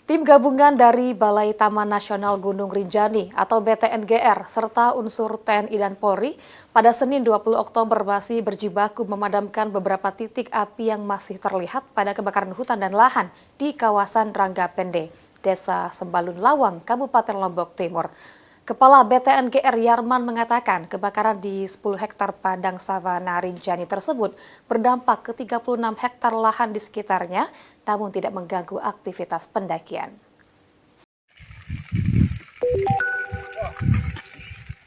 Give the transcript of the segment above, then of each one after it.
Tim gabungan dari Balai Taman Nasional Gunung Rinjani atau BTNGR serta unsur TNI dan Polri pada Senin 20 Oktober masih berjibaku memadamkan beberapa titik api yang masih terlihat pada kebakaran hutan dan lahan di kawasan Ranggapende, Desa Sembalun Lawang, Kabupaten Lombok Timur. Kepala BTNGR Yarman mengatakan kebakaran di 10 hektar padang savana Rinjani tersebut berdampak ke 36 hektar lahan di sekitarnya, namun tidak mengganggu aktivitas pendakian.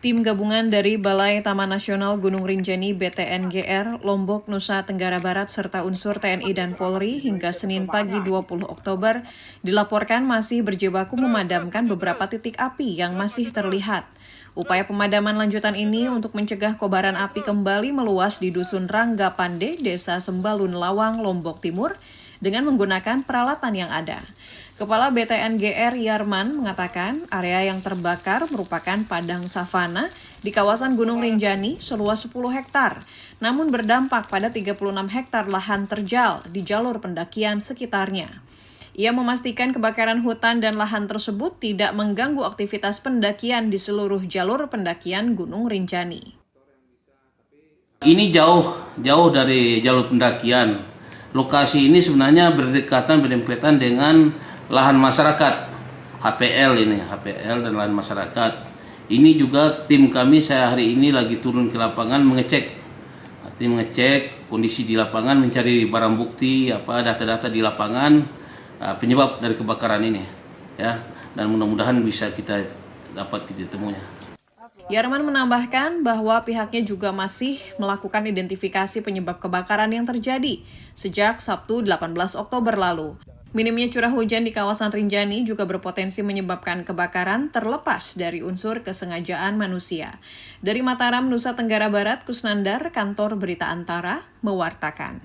Tim gabungan dari Balai Taman Nasional Gunung Rinjani BTNGR, Lombok, Nusa Tenggara Barat, serta unsur TNI dan Polri hingga Senin pagi 20 Oktober dilaporkan masih berjibaku memadamkan beberapa titik api yang masih terlihat. Upaya pemadaman lanjutan ini untuk mencegah kobaran api kembali meluas di Dusun Ranggapende, Desa Sembalun Lawang, Lombok Timur, dengan menggunakan peralatan yang ada. Kepala BTNGR Yarman mengatakan area yang terbakar merupakan padang savana di kawasan Gunung Rinjani seluas 10 hektar, namun berdampak pada 36 hektar lahan terjal di jalur pendakian sekitarnya. Ia memastikan kebakaran hutan dan lahan tersebut tidak mengganggu aktivitas pendakian di seluruh jalur pendakian Gunung Rinjani. Ini jauh dari jalur pendakian. Lokasi ini sebenarnya berdempetan dengan lahan masyarakat, HPL dan lahan masyarakat. Ini juga tim kami saya hari ini lagi turun ke lapangan mengecek kondisi di lapangan, mencari barang bukti, data-data di lapangan penyebab dari kebakaran ini, ya. Dan mudah-mudahan bisa kita dapat titik temunya. Yarman menambahkan bahwa pihaknya juga masih melakukan identifikasi penyebab kebakaran yang terjadi sejak Sabtu 18 Oktober lalu. Minimnya curah hujan di kawasan Rinjani juga berpotensi menyebabkan kebakaran terlepas dari unsur kesengajaan manusia. Dari Mataram, Nusa Tenggara Barat, Kusnandar, Kantor Berita Antara, mewartakan.